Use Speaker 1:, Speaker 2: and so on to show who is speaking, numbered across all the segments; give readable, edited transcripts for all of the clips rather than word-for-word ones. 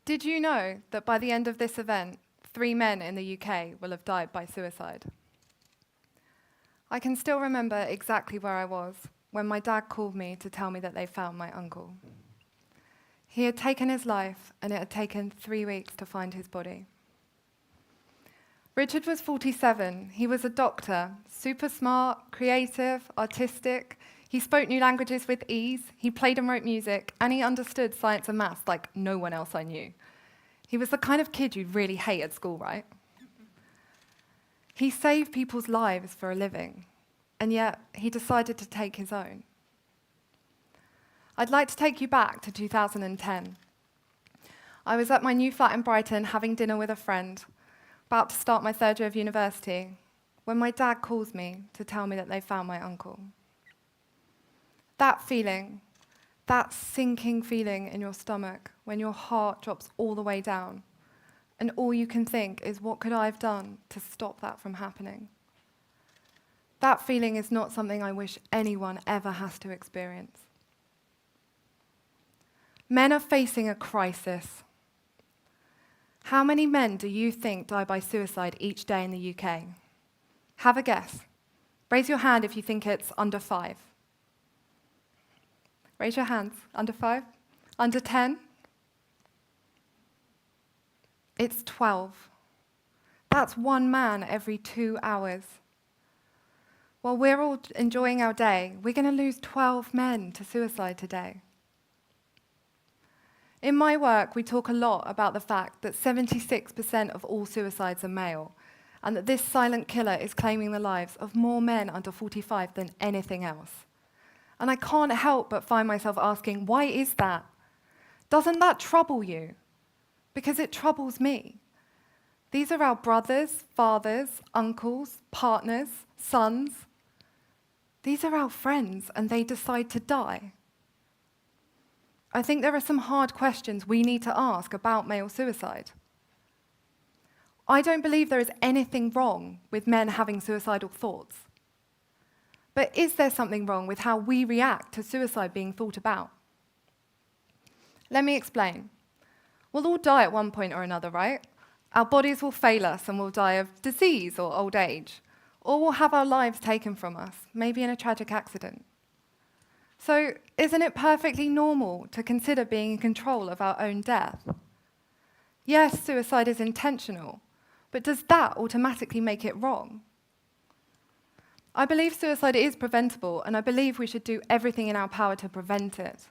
Speaker 1: Did you know that by the end of this event, 3 men in the UK will have died by suicide? I can still remember exactly where I was when my dad called me to tell me that they found my uncle. He had taken his life, and it had taken 3 weeks to find his body. Richard was 47. He was a doctor, super smart, creative, artistic. He spoke new languages with ease. He played and wrote music, and he understood science and maths like no one else I knew. He was the kind of kid you'd really hate at school, right? He saved people's lives for a living, and yet he decided to take his own. I'd like to take you back to 2010. I was at my new flat in Brighton having dinner with a friend, about to start my 3rd year of university, when my dad calls me to tell me that they found my uncle. That feeling, that sinking feeling in your stomach when your heart drops all the way down, and all you can think is, what could I have done to stop that from happening? That feeling is not something I wish anyone ever has to experience. Men are facing a crisis. How many men do you think die by suicide each day in the UK? Have a guess. Raise your hand if you think it's under 5. Raise your hands. Under 5? Under 10? It's 12. That's 1 man every 2 hours. While we're all enjoying our day, we're going to lose 12 men to suicide today. In my work, we talk a lot about the fact that 76% of all suicides are male, and that this silent killer is claiming the lives of more men under 45 than anything else. And I can't help but find myself asking, why is that? Doesn't that trouble you? Because it troubles me. These are our brothers, fathers, uncles, partners, sons. These are our friends, and they decide to die. I think there are some hard questions we need to ask about male suicide. I don't believe there is anything wrong with men having suicidal thoughts. But is there something wrong with how we react to suicide being thought about? Let me explain. We'll all die at one point or another, right? Our bodies will fail us and we'll die of disease or old age. Or we'll have our lives taken from us, maybe in a tragic accident. So, isn't it perfectly normal to consider being in control of our own death? Yes, suicide is intentional, but does that automatically make it wrong? I believe suicide is preventable, and I believe we should do everything in our power to prevent it.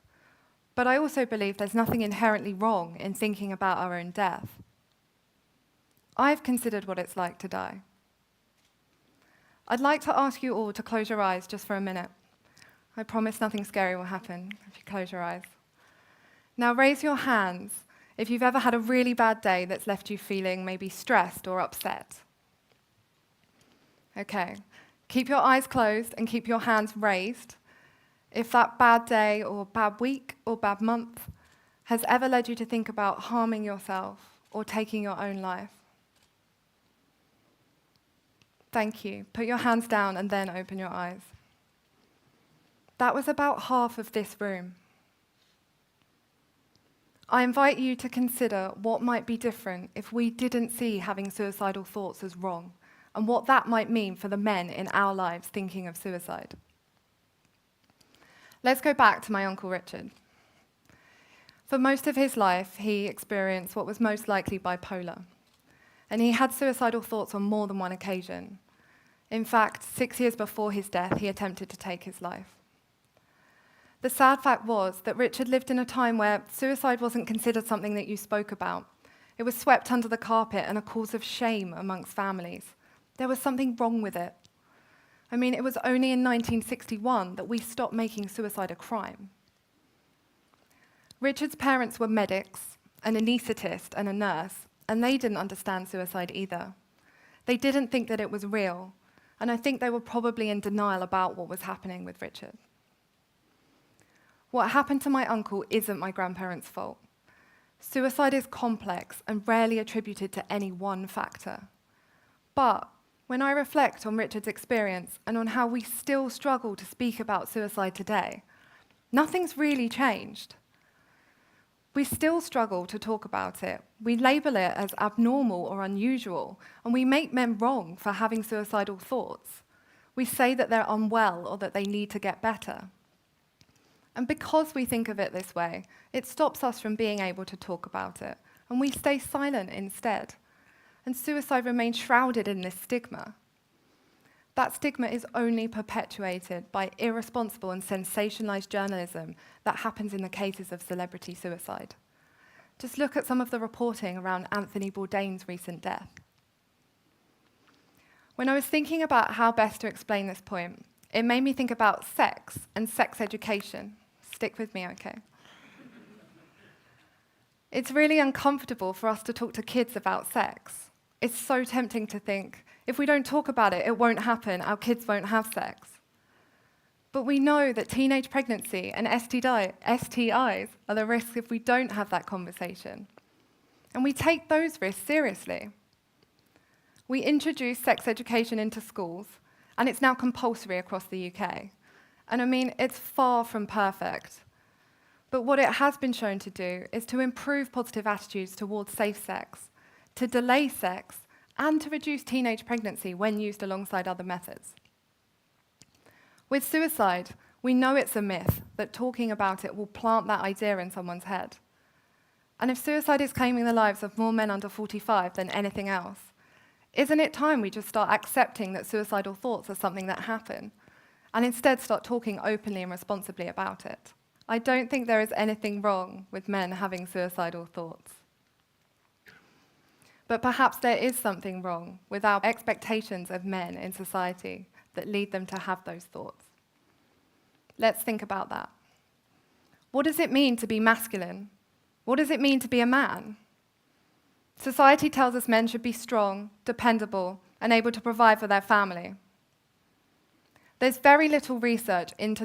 Speaker 1: But I also believe there's nothing inherently wrong in thinking about our own death. I've considered what it's like to die. I'd like to ask you all to close your eyes just for a minute. I promise nothing scary will happen if you close your eyes. Now raise your hands if you've ever had a really bad day that's left you feeling maybe stressed or upset. Okay, keep your eyes closed and keep your hands raised if that bad day or bad week or bad month has ever led you to think about harming yourself or taking your own life. Thank you. Put your hands down and then open your eyes. That was about half of this room. I invite you to consider what might be different if we didn't see having suicidal thoughts as wrong, and what that might mean for the men in our lives thinking of suicide. Let's go back to my Uncle Richard. For most of his life, he experienced what was most likely bipolar, and he had suicidal thoughts on more than one occasion. In fact, 6 years before his death, he attempted to take his life. The sad fact was that Richard lived in a time where suicide wasn't considered something that you spoke about. It was swept under the carpet and a cause of shame amongst families. There was something wrong with it. I mean, it was only in 1961 that we stopped making suicide a crime. Richard's parents were medics, an anaesthetist and a nurse, and they didn't understand suicide either. They didn't think that it was real, and I think they were probably in denial about what was happening with Richard. What happened to my uncle isn't my grandparents' fault. Suicide is complex and rarely attributed to any one factor. But when I reflect on Richard's experience and on how we still struggle to speak about suicide today, nothing's really changed. We still struggle to talk about it. We label it as abnormal or unusual, and we make men wrong for having suicidal thoughts. We say that they're unwell or that they need to get better. And because we think of it this way, it stops us from being able to talk about it, and we stay silent instead. And suicide remains shrouded in this stigma. That stigma is only perpetuated by irresponsible and sensationalized journalism that happens in the cases of celebrity suicide. Just look at some of the reporting around Anthony Bourdain's recent death. When I was thinking about how best to explain this point, it made me think about sex and sex education. Stick with me, okay? It's really uncomfortable for us to talk to kids about sex. It's so tempting to think, if we don't talk about it, it won't happen, our kids won't have sex. But we know that teenage pregnancy and STIs are the risks if we don't have that conversation. And we take those risks seriously. We introduce sex education into schools, and it's now compulsory across the UK. And I mean, it's far from perfect. But what it has been shown to do is to improve positive attitudes towards safe sex, to delay sex, and to reduce teenage pregnancy when used alongside other methods. With suicide, we know it's a myth that talking about it will plant that idea in someone's head. And if suicide is claiming the lives of more men under 45 than anything else, isn't it time we just start accepting that suicidal thoughts are something that happen, and instead start talking openly and responsibly about it? I don't think there is anything wrong with men having suicidal thoughts. But perhaps there is something wrong with our expectations of men in society that lead them to have those thoughts. Let's think about that. What does it mean to be masculine? What does it mean to be a man? Society tells us men should be strong, dependable, and able to provide for their family. There's very little research into the